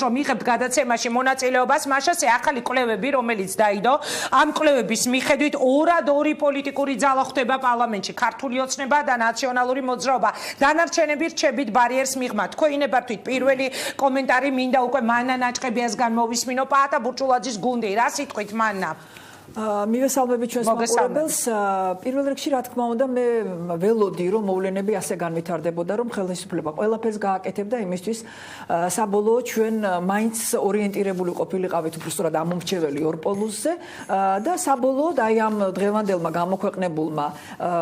რომ იღებთ გადაცემაში მონაწილეობას, მაშასე ახალი კვლევები, რომელიც დაიდო, ამ კვლევების მიხედვით ორად-ორი პოლიტიკური ძალა ხდება პარლამენტში, ქართული ოცნება და ნაციონალური მოძრაობა. დანარჩენები რჩებით ბარიერს მიღმა. თქვენებართვით პირველი კომენტარი მინდა უკვე მანნა ნაჭყებიასგან მოვისმინო პაატა ბურჭულაძის გუნდი. რა სიტყვით მანნა? მივესალმები ჩვენს მაყურებელს. პირველ რიგში რა თქმა უნდა მე ველოდი რომ მოვლენები ასე განვითარდებოდა რომ ხელისუფლება ყველაფერს გააკეთებდა იმისთვის საბოლოოდ ჩვენ მაინც ორიენტირებული ყოფილიყავით უბრალოდ ამომრჩეველი ორპოლუსზე და საბოლოოდ აი ამ დღევანდელმა გამოქვეყნებულმა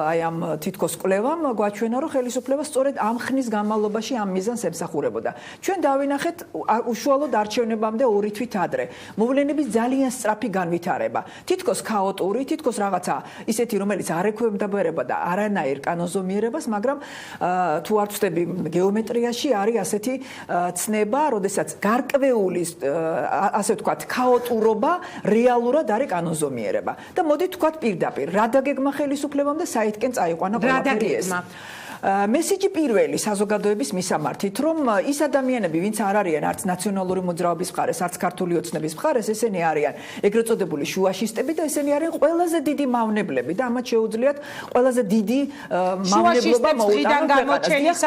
აი ამ თითქოს კვლევამ გვაჩვენა რომ ხელისუფლება სწორედ ამ ხნის განმავლობაში ამ მიზანს ემსახურებოდა. ჩვენ დავინახეთ უშუალოდ არჩევნებამდე 2 თვით ადრე მოვლენების ძალიან სწრაფი განვითარება. თითქოს ქაოტური, თითქოს რაღაცა ისეთი, რომელიც არ ექვემდებარება და არანაირ კანონზომიერებას, მაგრამ თუ არ ვწდები გეომეტრიაში არის ასეთი ცნება, როდესაც გარკვეული ასე ვთქვათ, ქაოტურობა реалურად არის კანონზომიერება. და მოდით ვთქვათ პირდაპირ, რა დაგეგმა ხელისუფლებამ და საითკენ წაიყვანა ყველაფერი ეს. მესიჯი პირველი საზოგადოების მისამართით, რომ ის ადამიანები, ვინც არ არიან არც ნაციონალური მოძრაობის მხარეს, არც ქართული ოცნების მხარეს, ესენი არიან ეგრეთ წოდებული შუაშისტები და ესენი არიან ყველაზე დიდი მავნებლები და ამათ შეუძლიათ ყველაზე დიდი მავნებლობა მოუტანოს.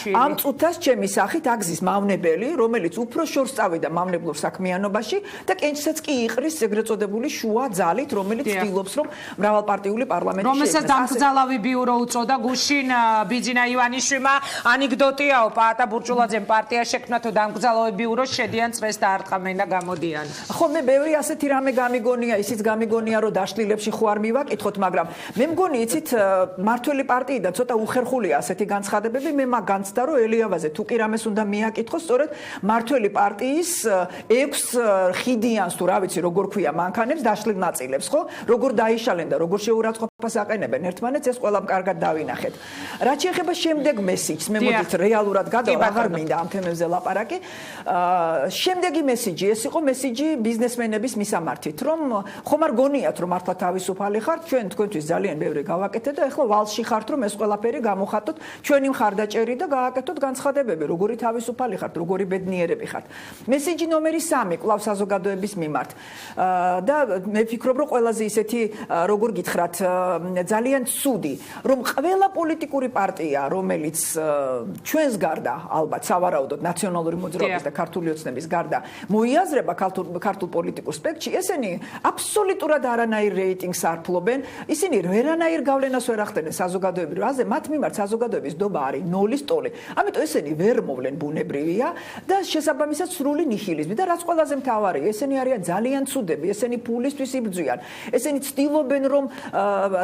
ამ წუთას ჩემი სახით აგზის მავნებელი, რომელიც უფრო შორს წავიდა მავნებლურ საქმიანობაში და კენჭსაც კი იყრის ეგრეთ წოდებული შუა ძალით, რომელიც ცდილობს, რომ მრავალპარტიული პარლამენტი შექმნას. ბიურო უწოდა გუშინ ბიძინა ივანიშვილმა ანეკდოტიაო პაატა ბურჭულაძემ პარტია შექმნა თუ დამგზავრებები ბიურო შედიან წრეს და არტყამენ და გამოდიან. ხო მე ბევრი ასეთი რამე გამიგონია, ისიც გამიგონია რომ დაშლილებში ხო არ მივაკითხოთ, მაგრამ მე მგონი იცით მართველი პარტიიდან ცოტა უხერხულია ასეთი განცხადებები, მე მაგ განცდა რომ ელიავაზე თუ კი რამეს უნდა მიაკითხოს, სწორედ მართველი პარტიის 6 ხიდიანს თუ რა ვიცი როგორ ქვია მანქანებს დაშლილ ნაწილებს, ხო? როგორ დაიშალენ და როგორ შეურაცხყოფას აყენებენ ერთმანეთს ეს ყველამ კარგად დავინახეთ. რაც შეეხება შემდეგ მესიჯს, მე მოდით რეალურად გადავალ, აღარ მინდა ამ თემებზე ლაპარაკი. შემდეგი მესიჯი, ეს იყო მესიჯი ბიზნესმენების მისამართით, რომ ხომ არ გონიათ რომ მართლა თავისუფალი ხართ, ჩვენ თქვენთვის ძალიან ბევრი გავაკეთეთ და ეხლა ვალში ხართ რომ ეს ყველაფერი გამოხატოთ, ჩვენი მხარდაჭერი და გააკეთოთ განცხადებები, როგორი თავისუფალი ხართ, როგორი ბედნიერები ხართ. მესიჯი ნომერი 3 კვლავ საზოგადოების მიმართ. და მე ვფიქრობ რომ ყველაზე ისეთი როგორ გითხრათ, ძალიან ცუდი რომ ყველა პოლიტიკური პარტია, რომელიც ჩვენს გარდა, ალბათ სავარაუდოდ ნაციონალური მოძრაობის და ქართული ოცნების გარდა მოიაზრება ქართულ პოლიტიკურ სპექტრში, ესენი აბსოლუტურად არანაირ რეიტინგს არ ფლობენ, ისინი ვერანაირ გავლენას ვერ ახდენენ საზოგადოებრივ აზრზე, მათ მიმართ საზოგადოების დობა არის 0-ის ტოლი. ამიტომ ესენი ვერ მოვლენ ბუნებრივია და შესაბამისად სრული ნიჰილიზმი და რაც ყველაზე მთავარია, ესენი არიან ძალიან ცუდები, ესენი ფულისთვის იბრძვიან, ესენი ცდილობენ რომ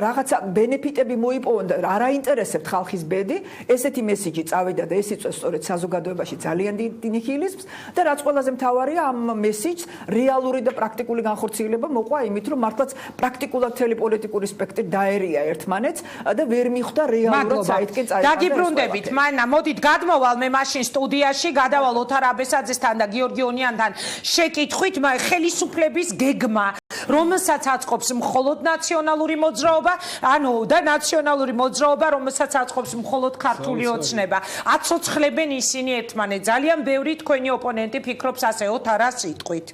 რაღაცა ბენეფიტები მოიპოვონ და არ აინტერესებთ ხალხის ბედი, ესეთი მესიჯი წავიდა და ეს იწვევს სწორედ საზოგადოებაში ძალიან დიდ ნიჰილიზმს და რაც ყველაზე მთავარია ამ მესიჯს რეალური და პრაქტიკული განხორციელება მოყვა იმით, რომ მართლაც პრაქტიკულად მთელი პოლიტიკური სპექტრი დაერია ერთმანეთს და ვერ მიხვდა რეალურად საითკენ წაიყვანა. დაგიბრუნდებით, მანნა, მოდით გადმოვალ მე მაშინ სტუდიაში, გადავალ ოთარ აბესაძესთან და გიორგი ონიანთან შეკითხვით, ხელისუფლების გეგმა, რომელსაც აწყობს მხოლოდ ნაციონალური მოძრაობა, ანუ და ნაციონალური მოძრაობა, რომელსაც აწყობს მხოლოდ ქართული ოცნება. აცოცხლებენ ისინი ერთმანეთს. ძალიან ბევრი თქვენი ოპონენტი ფიქრობს ასე, ოთარა სიტყვით.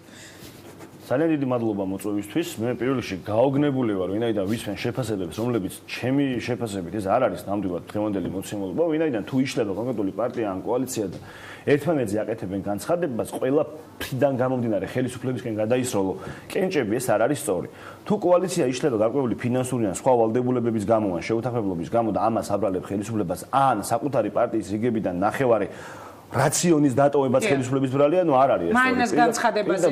ძალიან დიდი მადლობა მოწვევისთვის. მე პირველ რიგში გაოგნებული ვარ, ვინაიდან ვისმენ შეფასებებს, რომლებიც ჩემი შეფასებით ეს არ არის ნამდვილად დღევანდელი მოცემულობა, ვინაიდან თუ იშლება კონკრეტული პარტია ან კოალიცია და ერთმანეთზე აკეთებენ განცხადებას, ყველა ფრიდან გამომდინარე ხელისუფლებისკენ გადაისროლო კენჭები, ეს არ არის სწორი. თუ კოალიცია იშლება გარკვეული ფინანსური ან სხვა ვალდებულებების გამო ან შეუთანხმებლობის გამო და ამას აბრალებს ხელისუფლებას ან საკუთარი პარტიის რიგებიდან ნახევარი რაციონის დატოვებაც ხელისუფლების ბრალია, ნუ არ არის ეს. მაინც განცხადებაზე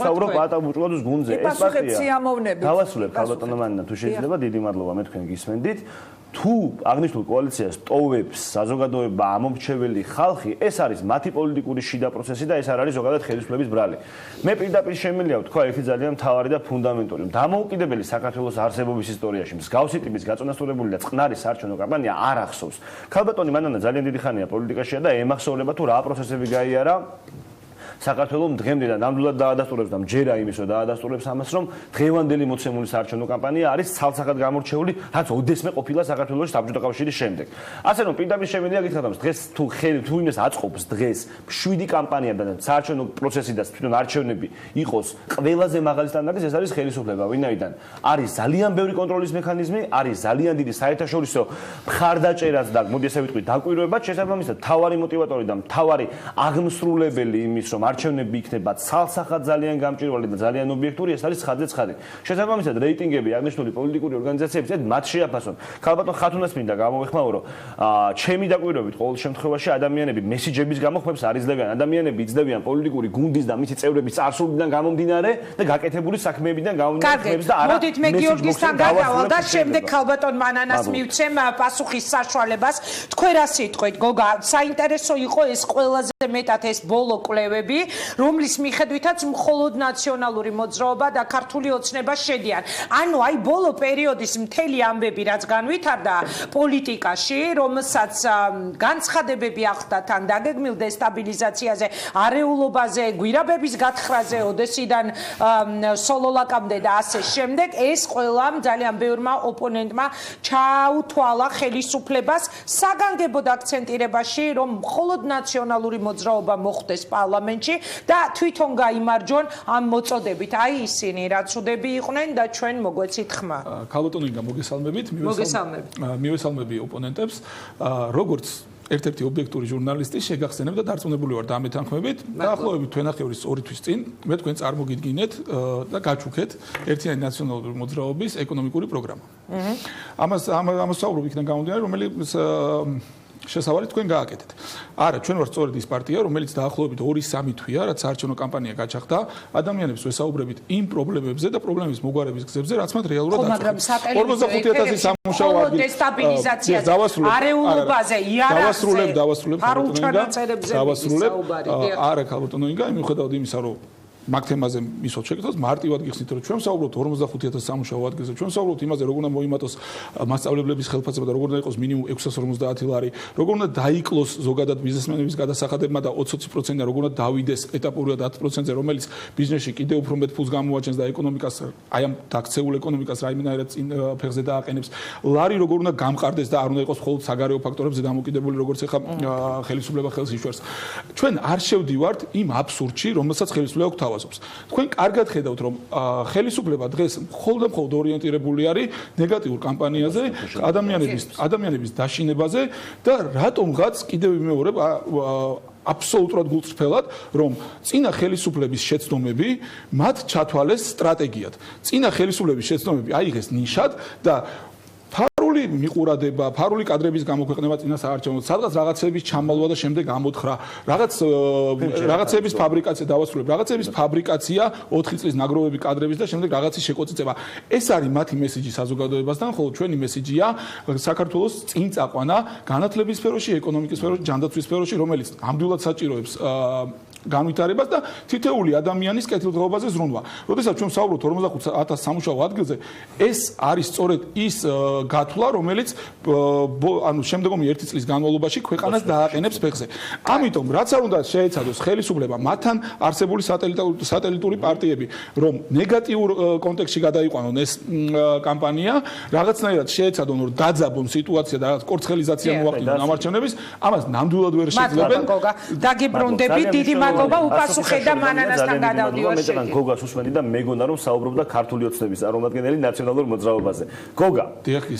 საუბრობ პაატა ბურჭულაძის გუნდზე. ეს პარტია დავასრულებ ქალბატონო მანნა, თუ შეიძლება დიდი მადლობა მე თქვენ გისმენდით. თუ აღნიშნულ კოალიციას ტოვებს საზოგადოება ამომრჩეველი ხალხი, ეს არის მათი პოლიტიკური შიდა პროცესი და ეს არ არის ზოგადად ხელისუფლების ბრალი. მე პირდაპირ შემიძლია ვთქვა ერთი ძალიან მთავარი და ფუნდამენტური. დამოუკიდებელი საქართველოს არსებობის ისტორიაში მსგავსი ტიპის გაწონასწორებული და წყნარი საარჩევნო კამპანია არ ახსოვს. ქალბატონი მანანა ძალიან დიდი ხანია პოლიტიკაშია და ემახსოვრება თუ რა პროცესები გაიარა საქართველოს დღემდე და ნამდვილად დაადასტურებს და მჯერა იმის რომ დაადასტურებს ამას რომ დღევანდელი მოცემული საარჩევნო კამპანია არის ცალსახად გამორჩეული რაც ოდესმე ყოფილა საქართველოს საბჭოთა კავშირის შემდეგ. ასე რომ პირდაპირ შემიძლია გითხრათ რომ დღეს თუ იმას აწყობს დღეს 7 კამპანია და საარჩევნო პროცესი და თვითონ არჩევნები იყოს ყველაზე მაღალი სტანდარტის ეს არის ხელისუფლება ვინაიდან არის ძალიან ბევრი კონტროლის მექანიზმი არის ძალიან დიდი საერთაშორისო მხარდაჭერაც და მოდი ესე ვიტყვი დაკვირვებაც შესაბამისად თავარი მოტივატორი და თავარი აღმსრულებელი იმის რომ არჩევნები იქნება ცალსახად ძალიან გამჭვირვალე და ძალიან ობიექტური ეს არის ცხადზე ცხადი შესაბამისად რეიტინგები აღნიშნული პოლიტიკური ორგანიზაციების ეს მათ შეაფასონ ქალბატონ ხათუნას მინდა გამოვეხმაურო ჩემი დაკვირვებით ყოველ შემთხვევაში ადამიანები მესიჯების გამო ხმებს არ იძლევიან ადამიანები იძლევიან პოლიტიკური გუნდის და მისი წევრების წარსულიდან გამომდინარე და გაკეთებული საქმეებიდან გამომდინარე ხმებს და არა მოდით მე გიორგისთან გადავალ და შემდეგ ქალბატონ მანანას მივცემ პასუხის საშუალებას თქვენ რა სიტყვით გოგა საინტერესო იყო ეს ყველაზე მეტად ეს ბოლო კვლევები რომლის მიხედვითაც მხოლოდ ნაციონალური მოძრაობა და ქართული ოცნება შედიან ანუ აი ბოლო პერიოდის მთელი ამბები რაც განვითარდა პოლიტიკაში რომელსაც განცხადებები ახდა თან დაგეგმილ დესტაბილიზაციაზე არეულობაზე გვირაბების გათხრაზე ოდესიდან სოლოლაკამდე და ასე შემდეგ ეს ყველამ ძალიან ბევრმა ოპონენტმა ჩაუთვალა ხელისუფლებას საგანგებოდ აქცენტირებაში რომ მხოლოდ ნაციონალური მოძრაობა მოხდეს პარლამენტში და თვითონ გაიმარჯვონ ამ მოწოდებით აი ისინი რაც უდები იყვნენ და ჩვენ მოგვეცით ხმა ქალბატონინგა მოგესალმებით მივესალმები ოპონენტებს როგორც ერთ-ერთი ობიექტური ჟურნალისტი შეგახსენებ და დარწმუნებული ვარ და ამეთანხმებით დაახლოებით თვენახევრის 2 თვის წინ მე თქვენ წარმოგიდგინეთ და გაჩუქეთ ერთიანი ნაციონალური მოძრაობის ეკონომიკური პროგრამა. ამას საუბრობ იქიდან გამომდინარე რომელიც შესავალი თქვენ გააკეთეთ. არა, ჩვენ ვართ სწორედ ის პარტია, რომელიც დაახლოებით 2-3 თვეა, რაც საარჩევნო კამპანია გაჩაღდა, ადამიანებს ვესაუბრებით იმ პრობლემებზე და პრობლემის მოგვარების გზებზე, რაც მათ რეალურად აწყობს. 45,000 სამუშაო ადგილი დესტაბილიზაციაზე, არეულობაზე, იარაღზე, დავასრულებ. არა, ქალბატონინგა, მიუხედავად იმისა, რომ მაგ თემაზე მისვლა შეკითხვას მარტივად გიხსნით რომ ჩვენ ვსაუბრობთ 45,000 სამუშაო ადგილზე ჩვენ ვსაუბრობთ იმაზე როგორ უნდა მოიმატოს მასწავლებლების ხელფასება და როგორ უნდა იყოს მინიმუმ 650 ლარი როგორ უნდა დაიკლოს ზოგადად ბიზნესმენების გადასახადებმა და 20% და როგორ უნდა დავიდეს ეტაპურად 10%-ზე რომელიც ბიზნესში კიდევ უფრო მეტ ფულს გამოაჩენს და ეკონომიკას აი ამ დაქცეულ ეკონომიკას რაიმენაირად წინ ფეხზე დააყენებს ლარი როგორ უნდა გამყარდეს და არ უნდა იყოს მხოლოდ საგარეო ფაქტორებზე დამოკიდებული როგორც ახლა ხელისუფლება ხელს იშვერს ჩვენ არ შევდივართ იმ აბსურდში რომელსაც ხელისუფლება გვთავაზობს თქვენ კარგად ხედავთ რომ ხელისუფლება დღეს მხოლოდ ორიენტირებული არის ნეგატიურ კამპანიაზე ადამიანების დაშინებაზე და რატომღაც კიდევ ვიმეორებ აბსოლუტურად გულწრფელად რომ წინა ხელისუფლების შეცდომები მათ ჩათვალეს სტრატეგიად წინა ხელისუფლების შეცდომები აიღეს ნიშად და ფარული მიყურადება, ფარული კადრების გამოქვეყნება წინა საარჩევნო, სადღაც რაღაცების ჩამალვა და შემდეგ ამოთხრა, რაღაცების ფაბრიკაცია დავასრულებ, რაღაცების ფაბრიკაცია 4 წლის ნაგროვები კადრების და შემდეგ რაღაცის შეკვეცება. ეს არის მათი მესიჯი საზოგადოებასთან, ხოლო ჩვენი მესიჯია საქართველოს წინ წაყვანა განათლების სფეროში, ეკონომიკის სფეროში, ჯანდაცვის სფეროში, რომელიც ამდვილად საჭიროებს განვითარებას და თითოეული ადამიანის კეთილდღეობაზე ზრუნვა. როდესაც ჩვენ ვსაუბრობთ 45,000 სამუშაო ადგილზე, ეს არის სწორედ ის გათვლა, რომელიც ანუ შემდგომი 1 წლის განმავლობაში ქვეყანას დააყენებს ფეხზე. ამიტომ რაც არ უნდა შეეცადოს ხელისუფლება მათთან არსებული სატელიტური პარტიები, რომ ნეგატიურ კონტექსტში გადაიყვანონ ეს კამპანია, რაღაცნაირად შეეცადონ რომ დაძაბონ სიტუაცია და კორცხელიზაცია მოახდინონ ამ არჩევნების, ამას ნამდვილად ვერ შეძლებენ. დაგიბრუნდები, დიდი მადლობა, უპასუხე და მანანასთან გადავდივარ შენ. მე გოგას უსმენდი და მეგონა რომ საუბრობდა ქართული ოცნების წარმომადგენელი ნაციონალურ მოძრაობაზე. გოგა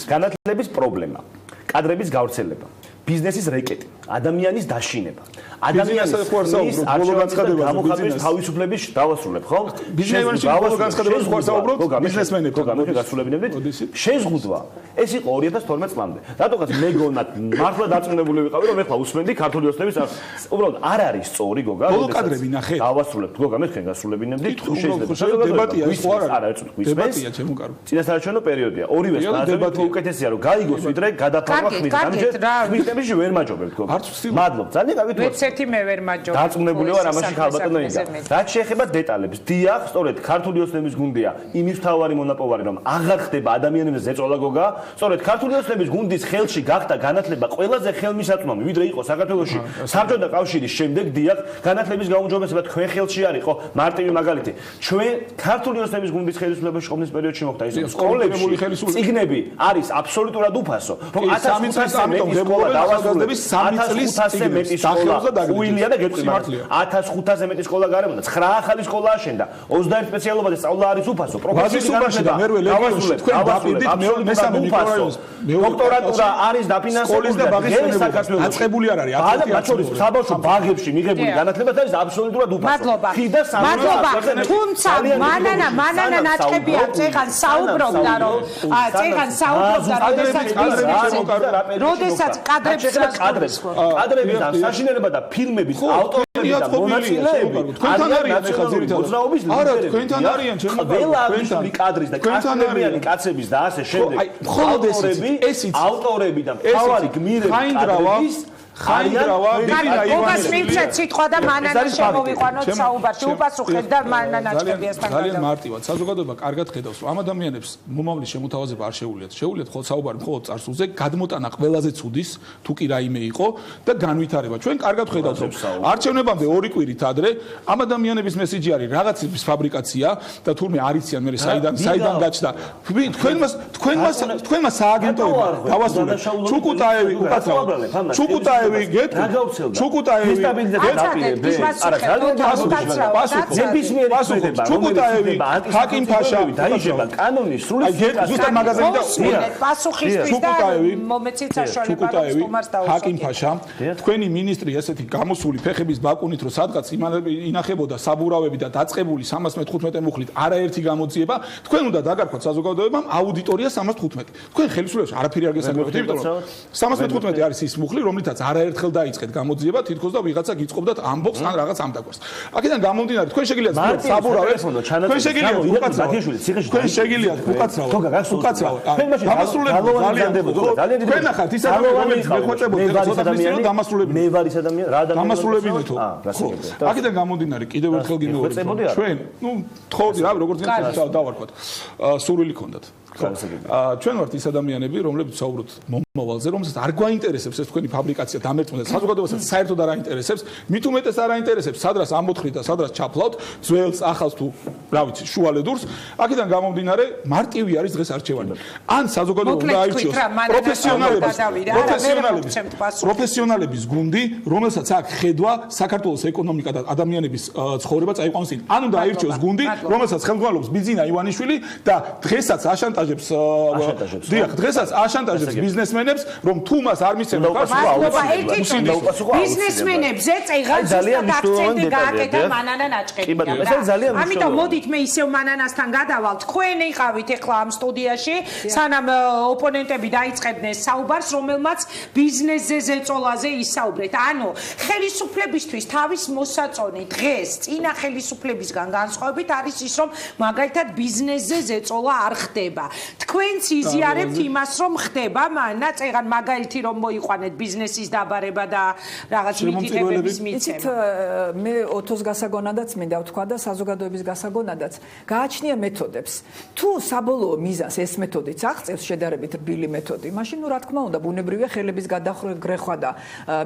განათლების პრობლემა, კადრების გავრცელება, ბიზნესის რეკეტი, ადამიანის დაშინება. ადამიანის ბოლო განცხადებაზე გამოხატვის თავისუფლების დავასრულებ, ხო? ბიზნესმენში ბოლო განცხადებაზე ხوار საუბრობთ ბიზნესმენებთან. გოგა, მე გასრულებინებდით. შეზღუდვა. ეს იყო 2012 წლამდე. რატომღაც მეგონა მართლა დაწუნებული ვიყავი, რომ ეხლა უსმენდი ქართული ოცნების უბრალოდ არ არის სწორი გოგა. ბოლო კადრები ნახეთ. დავასრულებ. გოგა, მე თქვენ გასრულებინებდით. თუ შეიძლება დებატია ის ხო არ არის? დებატია ჩემო კარო. წინასაარჩევნო პერიოდია. ორივეს მასზე უკეთესია რომ გაიგოს ვიდრე გადაფარვა ხმით. ამჯერად ხმით პრინციპში ვერ მაჯობებთ გოგო. არც ვცდილობ. მადლობ. ძალიან კარგი თქვა. მეც ერთი მე ვერ მაჯობ. დაწუნებული ვარ ამაში ხალბატონო ინგა. რაც შეეხება დეტალებს, დიახ, სწორედ ქართული ოცნების გუნდია იმის მთავარი მონაპოვარი, რომ აღარ ხდება ადამიანებზე ზეწოლა გოგა. სწორედ ქართული ოცნების გუნდის ხელში გახდა განათლება ყველაზე ხელმისაწვდომი, ვიდრე იყო საქართველოში საბჭოთა კავშირის შემდეგ, დიახ, განათლების გაუმჯობესება თქვენ ხელში არ იყო. მარტივი მაგალითი. ჩვენ ქართული ოცნების გუნდის ხელისუფლებაში ყოფნის პერიოდში მოხდა ის, რომ სკოლებში წიგნები არის აბსოლუტურად უფასო. რომ 1500 მეტი სკოლა დავასრულებს 1500 მეტი სკოლა უილია და გეტყვი 1500 მეტი სკოლა გარემონდა 9 ახალი სკოლა აშენდა 21 სპეციალობაზე სწავლა არის უფასო პროფესიული განათლება თქვენ დაპირდით მესამე მიკრორაიონს დოქტორატურა არის დაფინანსებული და საქართველოს აწყებული არ არის აბსოლუტურად საბავშვო ბაღებში მიღებული განათლება არის აბსოლუტურად უფასო მადლობა თუმცა მანანა ნაჭყებია წეგან საუბრობდა რომ როდესაც კადრები და საშინელება და ფილმების ავტორები და მონაწილეები თქვენთან არიან ხა ძირითადად არა თქვენთან არიან ჩემო თქვენთან კადრის და კადრებიანი კაცების და ასე შემდეგ მხოლოდ ესიც ავტორები და მთავარი გმირები კადრების ხაინდრავა ბიბინა ივანეს მივცეთ სიტყვა და მანანა შემოვიყვანოთ საუბარში უპასუხეთ და მანანა ჭებიასთან ძალიან მარტივად საზოგადოება კარგად ხედავს რომ ამ ადამიანებს მომავლის შემოთავაზება არ შეუძლიათ ხოლმე საუბარი მხოლოდ წარსულზე გადმოტანა ყველაზე ცუდის თუ კი რაიმე იყო და განვითარება ჩვენ კარგად ხედავთ რომ არჩევნებამდე 2 კვირით ადრე ამ ადამიანების მესიჯი არის რაღაცების ფაბრიკაცია და თურმე არიციან მე საიდან გაჩნდა თქვენმა სააგენტოებმა დავასრულეთ ჩუკუტაევი უკაცრავად ჩუკუტაევი ჩუკუტაევი ჰაკიმ ფაშა დაიჟება კანონის სრული ზუსტად მაგაზინი და პასუხისთვის და მომეცით საშუალება სტუმარს დაუსვათ ჰაკიმ ფაშა თქვენი მინისტრი ესეთი გამოსული ფეხების ბაკუნით რომ სადღაც ინახებოდა საბურავები და დაწყებული 315 მუხლით არაერთი გამოძიება თქვენ უნდა დაგარქვათ საზოგადოებამ აუდიტორია 315 თქვენ ხელისუფლებაში არაფერი არ გესაგებთ იმიტომ რომ 315 არის ის მუხლი რომლითაც არაერთხელ დაიწყეთ გამოძიება თითქოს და ვიღაცა გიწყობდათ ამბობს ან რაღაც ამდაგვარს. აქედან გამომდინარე თქვენ შეგიძლიათ საბურავებს თქვენ შეგიძლიათ უკაცრავად თქვენ ახალ ის ადამიანები მეხვეწებოდნენ ცოტა მისირო დამასრულებინეთ მე ვარ ის ადამიანი რა ადამიანი დამასრულებინეთო აქედან გამომდინარე კიდევ ერთხელ გიმეორებ ჩვენ თხოვდი რა როგორც დავარქვათ სურვილი ქონდათ ჩვენ ვართ ის ადამიანები რომლებიც საუბრობთ მომავალზე რომელსაც არ გვაინტერესებს ეს თქვენი ფაბრიკაცია დამერწმუნდა საზოგადოებასაც საერთოდ არ აინტერესებს მით უმეტეს არ აინტერესებს სადრას ამოთხრით და სადრას ჩაფლავთ ძველს ახალს თუ რა vicი შუალედურს აქედან გამომდინარე მარტივი არის დღეს არჩევანი ან საზოგადოება უნდა აირჩიოს პროფესიონალების გუნდი რომელსაც აქვს ხედვა საქართველოს ეკონომიკა და ადამიანების ცხოვრება წაიყვანოს წინ ან უნდა აირჩიოს გუნდი რომელსაც ხელმძღვანელობს ბიძინა ივანიშვილი და დღესაც აშანტაჟებს დიახ დღესაც აშანტაჟებს ბიზნესმენებს რომ თუ მას არ მისცემენ ბიზნესმენებზე წეღან ძალიან აქცენტი გააკეთა მანანა ნაჭყებია ამიტომ მოდით მე ისევ მანანასთან გადავალ თქვენ იყავით ეხლა ამ სტუდიაში სანამ ოპონენტები დაიწყებდნენ საუბარს რომელმაც ბიზნესზე ზეწოლაზე ისაუბრეთ ანუ ხელისუფლებისთვის თავის მოსაწონი დღეს წინა ხელისუფლებისგან განსხვავებით არის ის რომ მაგალითად ბიზნესზე ზეწოლა არ ხდება თქვენც იზიარებთ იმას რომ ხდება მანა წეგან მაგალითი რომ მოიყვანეთ ბიზნესის დაბარება და რაღაც მიტივების მიცემა მე ოთოს გასაგონადაც მინდა ვთქვა და საზოგადოების გასაგონადაც გააჩნია მეთოდებს თუ საბოლოო მიზანს ეს მეთოდიც აღწევს შედარებით რბილი მეთოდი მაშინ რა თქმა უნდა ბუნებრივია ხელების გადაგრეხვა და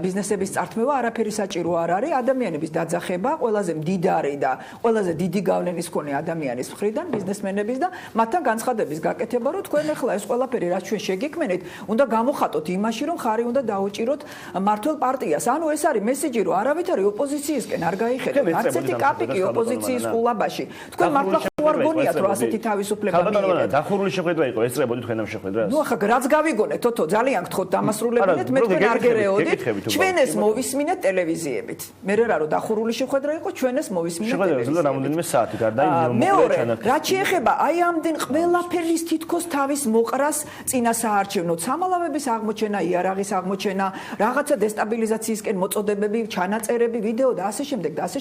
ბიზნესების წართმევა არაფერი საჭირო არ არის ადამიანების დაძახება ყველაზე მდიდარი და ყველაზე დიდი გავლენის მქონე ადამიანის მხრიდან ბიზნესმენების და მათთან განცხადების გაკეთება რომ თქვენ ახლა ეს ყველაფერი რაც ჩვენ შეგექმნით უნდა გამოხატოთ იმაში რომ ხარი უნდა დაუჭიროთ მართლ პარტიას ანუ ეს არის მესიჯი რომ არავითარი ოპოზიციისკენ არ გაიხედეთ არც ერთი კაპიკი ოპოზიციის ყულაბაში თქვენ მართლა ხوار გონიათ რომ ასეთი თავისუფლება მიიღეთ დახურული შეხვედრა იყო ესწრებოდი თქვენამ შეხვედრას ნუ ახლა რაც გავიგონეთ თოთო ძალიან გთხოვთ დამასრულებინეთ მე თქვენ არ გერეოდით ჩვენ ეს მოვისმინეთ ტელევიზიებით მე რა რომ დახურული შეხვედრა იყო ჩვენ ეს მოვისმინეთ შეხვედრა რამოდენიმე საათი გარდა იმ მეორე რაც შეეხება აი ამდენ ყველაფერის თითქოს თავის მოყრას წინა საარჩევნო სამალავების აღმოჩენა იარაღის აღმოჩენა რაღაცა დესტაბილიზაციისკენ მოწოდებები ჩანაწერები ვიდეო და ასე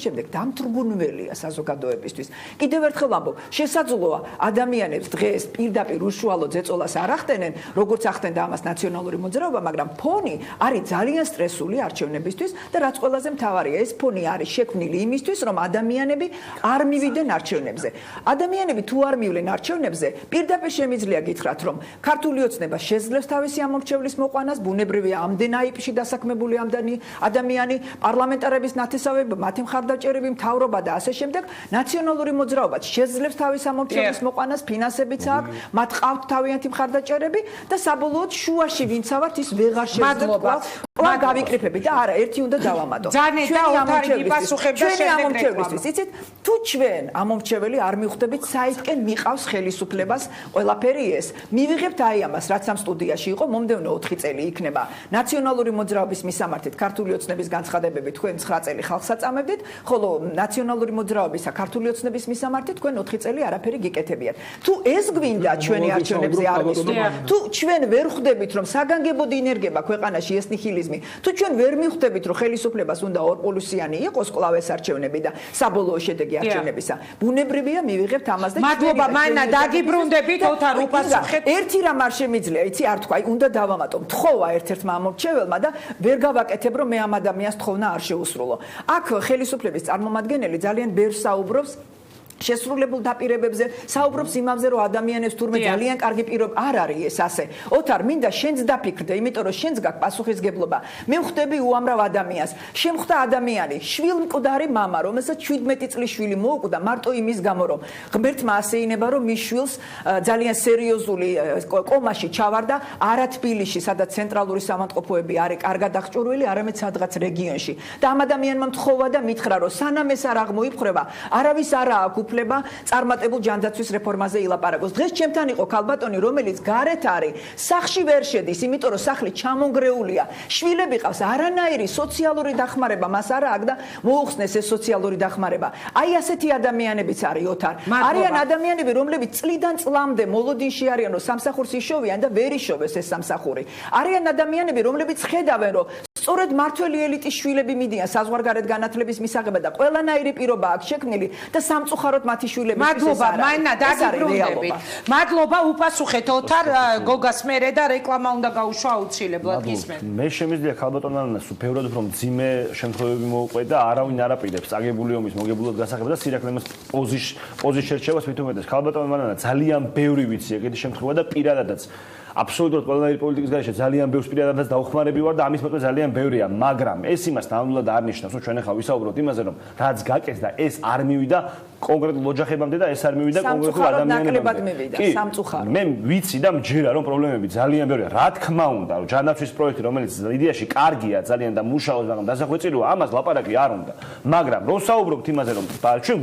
შემდეგ დამთრგუნველია საზოგადოებისთვის კიდევ ერთხელ ამბობ მოგო შესაძლოა ადამიანებს დღეს პირდაპირ უშუალო ზეწოლას არ ახდენენ როგორც ახდენდა ამას ნაციონალური მოძრაობა მაგრამ ფონი არის ძალიან სტრესული არჩევნებისთვის და რაც ყველაზე მთავარია ეს ფონი არის შექმნილი იმისთვის რომ ადამიანები არ მივიდნენ არჩევნებზე ადამიანები თუ არ მივლენ არჩევნებზე პირდაპირ შემიძლია გითხრათ რომ ქართული ოცნება შეძლებს თავისი ამორჩევლის მოყვანას ბუნებრივია ამდენ აიპში დასაქმებული ამდენი ადამიანი პარლამენტარების ნათესავები მათი მხარდაჭერები მთავრობა და ასე შემდეგ ნაციონალური მოძრაობაც შეძლებს თავის ამორჩევლის მოყვანას ფინანსებიც აქვს მათ ყავთ თავიანთი მხარდაჭერები და საბოლოოდ შუაში ვინც ავართ ის ვეღარ შეძლებს ყველა გავიკრიფებით და არა ერთი უნდა დავამატო ჩვენი ამორჩევლისთვის იცით თუ ჩვენ ამორჩეველი არ მივხვდებით საითკენ მიყავს ხელისუფლებას ყველაფერი ეს მივიღებთ აი ამას რაც ამ სტუდიაში იყო მომდევნო 4 წელი იქნება ნაციონალური მოძრაობის მისამართით ქართული ოცნების განცხადებები თქვენ 9 წელი ხალხს აწამებდით ხოლო ნაციონალური მოძრაობისა ქართული ოცნების მისამართით თქვენ 4 წელი არაფერი გიკეთებიათ თუ ეს გვინდა ჩვენი არჩევნებზე არ მისვლით თუ ჩვენ ვერ ხვდებით რომ საგანგებოდ ინერგება ქვეყანაში ეს ნიჰილიზმი თუ ჩვენ ვერ მივხვდებით რომ ხელისუფლებას უნდა ორპოლუსიანი იყოს კვლავ ეს არჩევნები და საბოლოო შედეგი არჩევნებისა ბუნებრივია მივიღებთ ამას და მადლობა მაინა დაგიბრუნდებით ოთარ უპასუხეთ ერთი რამ არ შემიძლია იცი არ თქვა უნდა დავამატო თხოვა ერთ-ერთმა ამორჩეველმა და ვერ გავაკეთებ რომ მე ამ ადამიანს თხოვნა არ შეუსრულო აქ ხელისუფლების წარმომადგენელი ძალიან ბევრ საუბრობს შესრულებულ დაპირებებზე საუბრობს იმაზე რომ ადამიანებს თურმე ძალიან კარგი პირობა არ არის ეს ასე ოთარ მინდა შენც დაფიქრდე იმიტომ რომ შენც გაქვს პასუხისგებლობა მე ვხვდები უამრავ ადამიანს შემხვდა ადამიანი შვილმკვდარი მამა რომელსაც 17 წლის შვილი მოუკვდა მარტო იმის გამო რომ ღმერთმა ასეინება რომ მის შვილს ძალიან სერიოზული კომაში ჩავარდა არა თბილისში სადაც ცენტრალური სამანტყოფოები არის კარგად აღჭურვილი არამედ სადღაც რეგიონში და ამ ადამიანმა მთხოვა და მითხრა რომ სანამ ეს არ აღმოიფხრება არავის არა აქვს უფლება წარმატებულ ჯანდაცვის რეფორმაზე ილაპარაკოს. დღეს ჩემთან იყო ქალბატონი, რომელიც გარეთ არის, სახლში ვერ შედის, იმიტომ რომ სახლი ჩამონგრეულია. შვილები ყავს, არანაირი სოციალური დახმარება მას არ აქვს და მოუხსნეს ეს სოციალური დახმარება. აი ასეთი ადამიანებიც არის ოთარ. არიან ადამიანები, რომლებიც წლიდან წლამდე მოლოდინში არიან, რომ სამსახურს იშოვიან და ვერ იშოვეს ეს სამსახური. არიან ადამიანები, რომლებიც ხედავენ, რომ სწორედ მართველი ელიტის შვილები მიდიან საზღვარგარეთ განათლების მისაღებად და ყველანაირი პირობა აქვს შექმნილი და სამწუხაროდ მათი შვილები მადლობა მაინა დაგიბრუნდებით მადლობა უპასუხეთ ოთარ გოგას მერე და რეკლამა უნდა გაუშვა აუცილებლად გისმენთ მე შემიძლია ქალბატონანას ბევრად უფრო მძიმე შემთხვევები მოუყვე და არავინ არ აპირებს წაგებული ომის მოგებულად გასაღება და სირაკლემას პოზის შერჩევას მით უმეტეს ქალბატონანა ძალიან ბევრი ვიცი ეგეთი შემთხვევა და პირადადაც აბსოლუტურად ყველანაირი პოლიტიკის გარეშე ძალიან ბევრს პირადადაც დაუხმარები ვარ და ამის მოტყვა ძალიან ბევრია, მაგრამ ეს იმას ნამდვილად არ ნიშნავს, რომ ჩვენ ახლა ვისაუბროთ იმაზე, რომ რაც გაკეთდა, ეს არ მივიდა კონკრეტულ ოჯახებამდე და ეს არ მივიდა კონკრეტულ ადამიანებამდე. კი, სამწუხაროდ. მე ვიცი და მჯერა, რომ პრობლემები ძალიან ბევრია. რა თქმა უნდა, რომ ჯანდაცვის პროექტი, რომელიც იდეაში კარგია ძალიან და მუშაობს, მაგრამ დასახვეწილოა, ამას ლაპარაკი არ უნდა. მაგრამ რო საუბრობთ იმაზე, რომ ჩვენ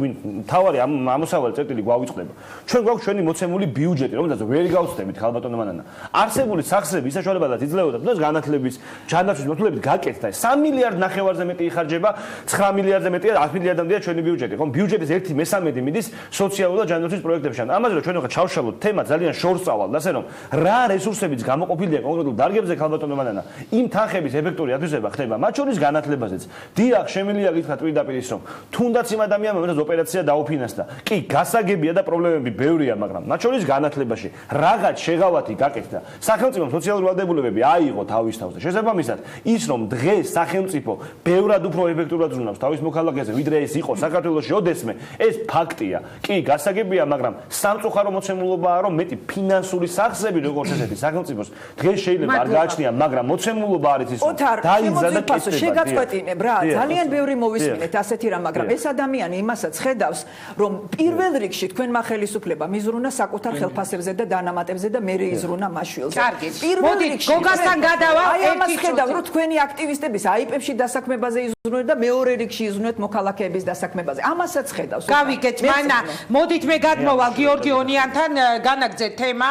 თავარი ამოსავალი წერტილი გვავიწყდება. ჩვენ გვაქვს ჩვენი მოცემული ბიუჯეტი, რომელსაც ვერ გავცდებით ქალბატონო მანანა. არსებული სახსრები ისაშვალებადად იძლეოდა და განათლების ჯანდაცვის მოცულებით გაკეთდა 3 მილიარდ ნახევარზე მეტი იხარჯება 9 მილიარდზე მეტია 10 მილიარდამდეა ჩვენი ბიუჯეტი ხო ბიუჯეტის 1/13 მიდის სოციალურ და ჯანდაცვის პროექტებში ამაზე რომ ჩვენ ახლა ჩავშალოთ თემა ძალიან შორს წავალ ასე რომ რა რესურსებიც გამოყოფილია კონკრეტულ დარგებზე ქალბატონო მანანა იმ თანხების ეფექტური ათვისება ხდება მათ შორის განათლებაზეც დიახ შემიძლია გითხრათ პირდაპირ ის რომ თუნდაც იმ ადამიანმა რომელსაც ოპერაცია დაუფინანსდა კი გასაგებია და პრობლემები ბევრია მაგრამ მათ შორის განათლებაში რაღაც შეღავათი გაკეთდა სახელმწიფო სოციალური ვალდებულებები აიღო თავის თავს და შესაბამისად ის რომ დღეს სახელმწიფო ბევრად უფრო ეფექტურად ზრუნავს თავის მოქალაქეზე ვიდრე ეს იყო საქართველოში ოდესმე ეს ფაქტია კი გასაგებია მაგრამ სამწუხარო მოცემულობაა რომ მეტი ფინანსური სახსრები როგორც ესეთი სახელმწიფოს დღეს შეიძლება არ გააჩნია მაგრამ მოცემულობა არის ის დაიძა და შეგაწყვეტინებ რა ძალიან ბევრი მოვისმინეთ ასეთი რამ მაგრამ ეს ადამიანი იმასაც ხედავს რომ პირველ რიგში თქვენმა ხელისუფლება მიზრუნა საკუთარ ხელფასებზე და დანამატებზე და მე იზრუნა კარგი. მოდი გოგასთან გადავა. აი ამას ხედავ, რომ თქვენი აქტივისტების აიპებში დასაქმებაზე იზრუნეთ და მეორე რიგში იზრუნეთ მოქალაქეების დასაქმებაზე. ამასაც ხედავს. გავიგეთ, მაინა, მოდით მე გადმოვალ გიორგი ონიანთან, განაგძეთ თემა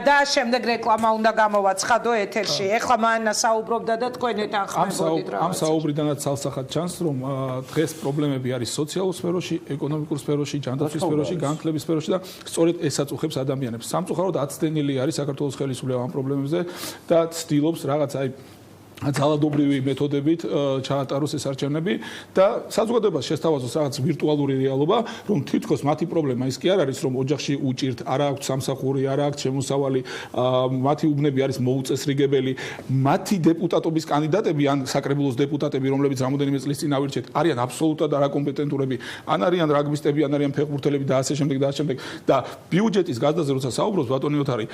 და შემდეგ რეკლამა უნდა გამოვა ცხადო ეთერში. ეხლა მაინა საუბრობდა და თქვენ ეთანხმებოდით რა. ამ საუბრიდანაც ცალსახად ჩანს, რომ დღეს პრობლემები არის სოციალურ სფეროში, ეკონომიკურ სფეროში, ჯანდაცვის სფეროში, განათლების სფეროში და სწორედ ესაც უხებს ადამიანებს. სამწუხაროდ აცდენილი არის საქართველოს ხელისუფლება ამ პრობლემებზე და ცდილობს რაღაც აი ძალადობრივი მეთოდებით ჩაატაროს ეს არჩევნები და საზოგადოებას შესთავაზოს რაღაც ვირტუალური რეალობა, რომ თითქოს მათი პრობლემა ის კი არ არის, რომ ოჯახში უჭირთ, არა აქვთ სამსახური, არა აქვთ შემოსავალი, მათი უბნები არის მოუწესრიგებელი, მათი დეპუტატობის კანდიდატები ან საკრებულოს დეპუტატები, რომლებიც რამოდენიმე წლის წინ ავირჩიეთ, არიან აბსოლუტურად არაკომპეტენტურები, ან არიან რაგბისტები, ან არიან ფეხბურთელები და ასე შემდეგ და ასე შემდეგ. და ბიუჯეტის გაზრდაზე როცა საუბრობს ბატონი ოთარი,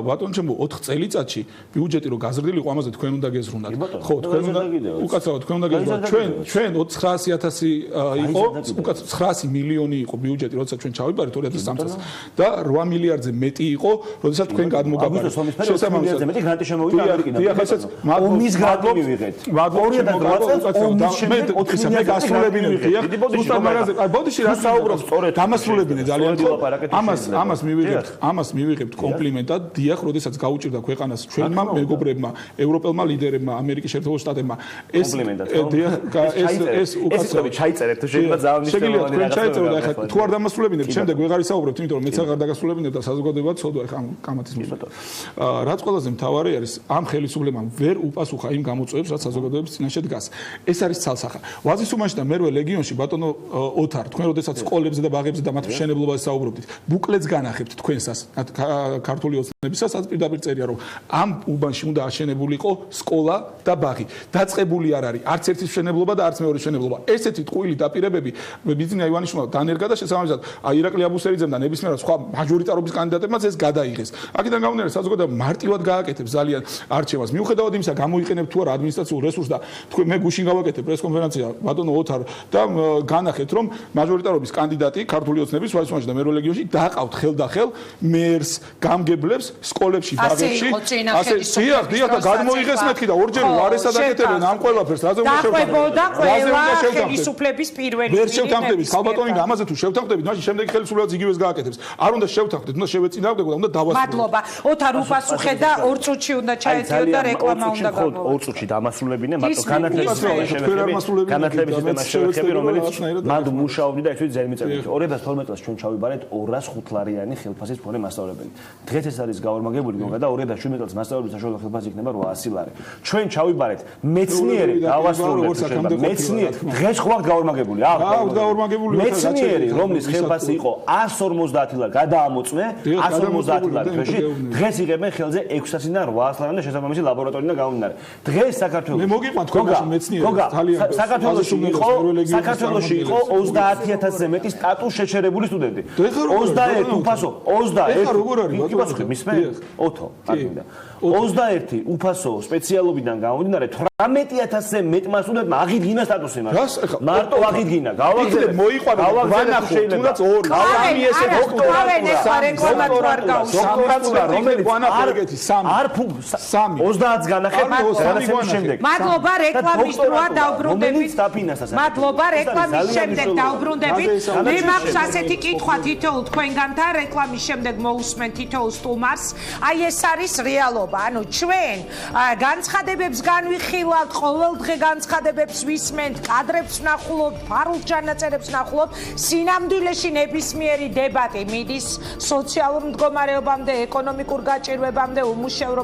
ბატონო ჩემო 4 წელიწადში ბიუჯეტი რო გაზრდილიყო, ამაზე თქვენ უნდა გეზრუნდათ. ხო, თქვენ უნდა უკაცრავად თქვენ უნდა გეზრუნდათ. ჩვენ 900.000 იყო, უკაცრავად 900 მილიონი იყო ბიუჯეტი, როცა ჩვენ ჩავიბარეთ 2003 წელს და 8 მილიარდზე მეტი იყო, როდესაც თქვენ გადმოგაბარეთ. შესაბამისად მეტი გრანტი შემოვიდა ამერიკიდან. ომის გრანტი მივიღეთ. 2003 მე გასრულებინე ვიყია. ზუსტად მაგაზე, ბოდიში რა საუბრობს სწორედ დამასრულებინე ძალიან ხო. ამას მივიღებთ კომპლიმენტად. დიახ, როდესაც გაუჭირდა ქვეყანას ჩვენმა მეგობრებმა, ევროპელმა ლიდერებმა, ამერიკის შეერთებულ შტატებმა ეს უკაცრავად ჩაიწერეთ თუ შეიძლება ძალიან მნიშვნელოვანი თქვენ ჩაიწეროთ და ახლა თუ არ დამასრულებინებთ, შემდეგ ვეღარ ისაუბრებთ, იმიტომ რომ მეც აღარ დაგასრულებინებ და საზოგადოებაც ცოდვა ახლა ამ კამათის მისვლა. რაც ყველაზე მთავარი არის, ამ ხელისუფლებამ ვერ უპასუხა იმ გამოწვევებს, რაც საზოგადოების წინაშე დგას. ეს არის ცალსახა. ვაზის უმანში და მერვე ლეგიონში ბატონო ოთარ, თქვენ როდესაც სკოლებზე და ბაღებზე და მათ მშენებლობაზე საუბრობდით, ბუკლეტს განახებთ თქვენსას, ქართული ოცნებისას პირდაპირ წერია, რომ ამ უბანში უნდა აშენებულიყო სკოლა და ბაღი. დაწყებული არ არის არც ერთის მშენებლობა და არც მეორე მშენებლობა. ესეთი ტყუილი დაპირებები ბიზნია ივანიშვილმა დანერგა და შესაბამისად ირაკლი აბუსერიძემ და ნებისმიერ სხვა მაჟორიტარობის კანდიდატებმაც ეს გადაიღეს. აქედან გამომდინარე საზოგადოება მარტივად გააკეთებს ძალიან არჩევას. მიუხედავად იმისა, გამოიყენებ თუ არა ადმინისტრაციულ რესურსს და თქვენ მე გუშინ გავაკეთებ პრესკონფერენცია ბატონო ოთარ და განახეთ რომ მაჟორიტარობის კანდიდატი ქართული ოცნების ვაისმანში და მერვე ლეგიონში დაყავთ ხელდახელ მერს, გამგებლებს, სკოლებში, ბაღებში. დიახ და გადმოიღეს მეთქი და ორჯერ ვარესად აკეთებენ ამ ყველაფერს. რაზე უნდა შევთანხმდებით? ყველა ხელისუფლების პირველი ვერ შევთანხმდებით. ხალბატონი ამაზე თუ შევთანხმდებით, მაშინ შემდეგი ხელისუფლებაც იგივეს გააკეთებს. არ უნდა შევთანხმდეთ, უნდა შევეწინააღმდეგოთ და უნდა დავასრულოთ. მადლობა. ოთარ უპასუხე და 2 წუთში უნდა ჩაეწიოთ და რეკლამა უნდა გამოვიდეთ. 2 წუთში დამასრულებინე, მაგრამ განათლების შევეხები, რომელიც მანდ მუშაობდი და ეს ზერმიწევდი. 2012 წელს ჩვენ ჩავიბარეთ 205 ლარიანი ხელფასის მქონე მასწავლებელი. დღეს ეს არის გაორმაგებული გონდა და 2017 წელს მასწავლებლის საშუალო ხელფასი იქნება 800 ლარი. ჩვენ ჩავიბარეთ მეცნიერი დავასრულებთ მეცნიერი დღეს ხო ვართ გაორმაგებული მეცნიერი რომლის ხელფასი იყო 150 ლარი გადაამოწმე 150 ლარი დღეში დღეს იღებენ ხელზე 600-დან 800 ლარი და შესაბამისი ლაბორატორიიდან გამომდინარე დღეს საქართველოს მე მოგიყვანთ თქვენაში მეცნიერი ძალიან საქართველოში იყო 30000-ზე მეტი სტატუს შეჩერებული სტუდენტი 21 უფასო 21 როგორ არის ბატონო მისმენ ოთო აკიდა 21 უფასო სპეციალობიდან გამომდინარე 18000-ზე მეტმა სტუდენტმა აღიდგინა სტატუსი მარტო აღიდგინა გავაგზავნე მოიყვანა ვანახო თუნდაც 2 სამი ესე დოქტორატურა რომელიც არ 30-ს განახეთ განაცემის შემდეგ მადლობა რეკლამის დროა დავბრუნდებით მადლობა რეკლამის შემდეგ დავბრუნდებით მე მაქვს ასეთი კითხვა თითოეულ თქვენგანთან რეკლამის შემდეგ მოусმენ თითოეულ სტუმარს აი ეს არის რეალობა ანუ ჩვენ განცხადებებს განვიხილავთ ყოველდღე განცხადებებს ვისმენთ კადრებს ვნახულობთ ფარულ ჩანაწერებს ვნახულობთ სინამდვილეში ნებისმიერი დებატი მიდის სოციალურ მდგომარეობამდე ეკონომიკურ გაჭირვებამდე უმუშევრობამდე